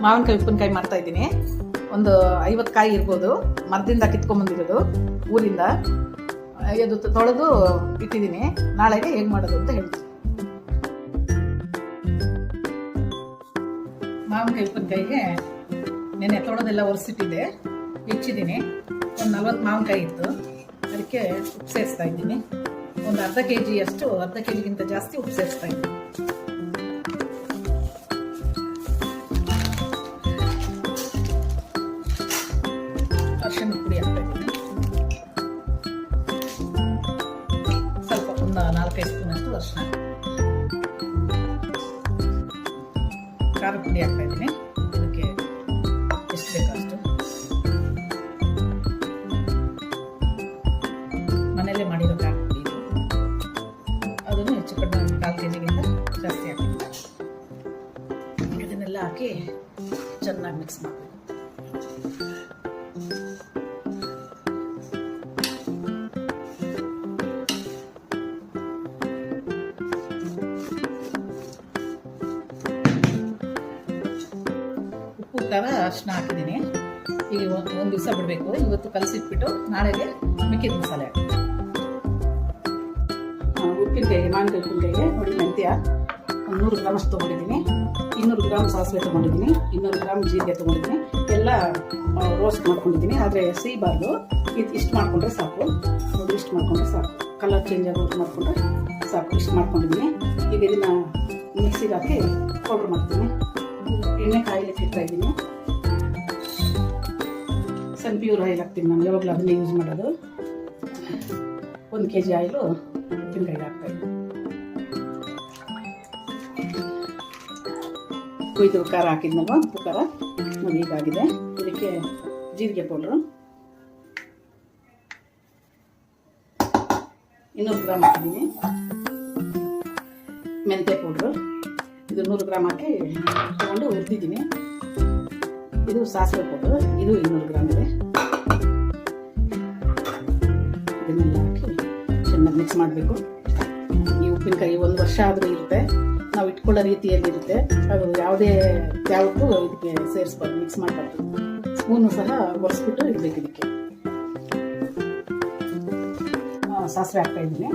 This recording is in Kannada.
ಮಾವಿನಕಾಯಿ ಉಪ್ಪಿನಕಾಯಿ ಮಾಡ್ತಾ ಇದ್ದೀನಿ. ಒಂದು 50 ಕಾಯಿ ಇರ್ಬೋದು, ಮರದಿಂದ ಕಿತ್ಕೊಂಡ್ಬಂದಿರೋದು ಊರಿಂದ. ಅದು ತೊಳೆದು ಇಟ್ಟಿದ್ದೀನಿ. ನಾಳೆಗೆ ಹೇಗೆ ಮಾಡೋದು ಅಂತ ಹೇಳ್ತೀನಿ. ಮಾವಿನಕಾಯಿ ಉಪ್ಪಿನಕಾಯಿಗೆ ನೆನೆ ತೊಳೆದೆಲ್ಲ ಒರೆಸಿಟ್ಟಿದ್ದೆ, ಹೆಚ್ಚಿದ್ದೀನಿ. ಒಂದು 40 ಮಾವಿನಕಾಯಿ ಇತ್ತು, ಅದಕ್ಕೆ ಉಪ್ಪು ಸೇರಿಸ್ತಾ ಇದ್ದೀನಿ. ಒಂದು ಅರ್ಧ ಕೆಜಿಗಿಂತ ಜಾಸ್ತಿ ಉಪ್ಪು ಸೇರಿಸ್ತಾ ಇದ್ದೀನಿ. ಅರಿಶಿನ ಪುಡಿ ಹಾಕ್ತಾ ಇದ್ದೀನಿ. ಸ್ವಲ್ಪ ಒಂದು 4-5 ಸ್ಪೂನ್ ಅಷ್ಟು ಅರಿಶಿನ. ಖಾರ ಪುಡಿ ಹಾಕ್ತಾ ಇದ್ದೀನಿ, ಇದಕ್ಕೆ ಎಷ್ಟು ಬೇಕೋ ಅಷ್ಟು. ಮನೆಯಲ್ಲೇ ಮಾಡಿರೋ ಖಾರ ಪುಡಿ ಇದು. ಅದನ್ನು ಹೆಚ್ಚು ಕಡಿಮೆ 1/4 ಕೆಜಿಗಿಂತ ಜಾಸ್ತಿ ಹಾಕ್ತೀನಿ. ಇದನ್ನೆಲ್ಲ ಹಾಕಿ ಚೆನ್ನಾಗಿ ಮಿಕ್ಸ್ ಮಾಡಬೇಕು. ಖಾರ ಅರಿಶಿನ ಹಾಕಿದ್ದೀನಿ. ಈಗ ಒಂದು ದಿವಸ ಬಿಡಬೇಕು. ಇವತ್ತು ಕಲಸಿಟ್ಬಿಟ್ಟು ನಾಳೆಗೆ ಮಿಕ್ಕಿದ ಮಸಾಲೆ ಉಪ್ಪಿನಕಾಯಿಗೆ, ಮಾವಿನಕಾಯಿ ಉಪ್ಪಿನಕಾಯಿಗೆ ನೋಡಿ ಮೆಂತ್ಯ 100 ಗ್ರಾಮ್ ಅಷ್ಟು ತೊಗೊಂಡಿದ್ದೀನಿ. 200 ಗ್ರಾಮ್ ಸಾಸಿವೆ ತೊಗೊಂಡಿದ್ದೀನಿ. 200 ಗ್ರಾಮ್ ಜೀರಿಗೆ ತೊಗೊಂಡಿದ್ದೀನಿ. ಎಲ್ಲ ರೋಸ್ಟ್ ಮಾಡ್ಕೊಂಡಿದ್ದೀನಿ. ಆದರೆ ಸಿಹಿಬಾರ್ದು, ಇಷ್ಟು ಮಾಡಿಕೊಂಡ್ರೆ ಸಾಕು. ನೋಡಿ ಇಷ್ಟು ಮಾಡಿಕೊಂಡ್ರೆ ಸಾಕು. ಕಲರ್ ಚೇಂಜ್ ಆಗೋದು ಮಾಡಿಕೊಂಡ್ರೆ ಸಾಕು. ಇಷ್ಟು ಮಾಡ್ಕೊಂಡಿದ್ದೀನಿ. ಈಗ ಇದನ್ನು ಮಿಕ್ಸಿಗೆ ಹಾಕಿ ಪೌಡ್ರ್ ಮಾಡ್ತೀನಿ. ಎಣ್ಣೆ ಕಾಯಿಲಿಕ್ಕೆ ಇಡ್ತಾ ಇದ್ದೀನಿ. ಸನ್ ಪ್ಯೂರ್ ಆಯಿಲ್ ಹಾಕ್ತೀನಿ ನಾನು, ಯಾವಾಗಲೂ ಅದನ್ನೇ ಯೂಸ್ ಮಾಡೋದು. 1 kg ಆಯಿಲು ಉಪ್ಪಿನಕಾಯಿಗೆ ಹಾಕ್ತಾ ಇದ್ದೀನಿ. ಕೊಯ್ದು ಖಾರ ಹಾಕಿದ್ನಲ್ವ, ಉಪ್ಪು ಖಾರ ನೋಡಿ ಹೀಗಾಗಿದೆ. ಇದಕ್ಕೆ ಜೀರಿಗೆ ಪೌಡ್ರು 200 ಗ್ರಾಮ್ ಹಾಕಿದ್ದೀನಿ. ಮೆಂತ್ಯ ಪೌಡ್ರು ಇದು 100 ಗ್ರಾಮ್ ಹಾಕಿ ತಗೊಂಡು ಹುರಿದಿದ್ದೀನಿ. ಇದು ಸಾಸಿವೆ ಪೌಡ್ರು, ಇದು 200 ಗ್ರಾಮ್ ಇದೆ. ಇದನ್ನೆಲ್ಲ ಹಾಕಿ ಚೆನ್ನಾಗಿ ಮಿಕ್ಸ್ ಮಾಡಬೇಕು. ಈ ಉಪ್ಪಿನಕಾಯಿ 1 ವರ್ಷ ಆದರೂ ಇರುತ್ತೆ, ನಾವು ಇಟ್ಕೊಳ್ಳೋ ರೀತಿಯಲ್ಲಿರುತ್ತೆ. ಅದು ಯಾವುದಕ್ಕೂ ಇದಕ್ಕೆ ಸೇರಿಸ್ಬಾರ್ದು, ಮಿಕ್ಸ್ ಮಾಡಬಾರ್ದು. ಸ್ಪೂನು ಸಹ ಒರೆಸ್ಬಿಟ್ಟು ಇಡಬೇಕು. ಇದಕ್ಕೆ ಸಾಸಿವೆ ಹಾಕ್ತಾ ಇದ್ದೀನಿ.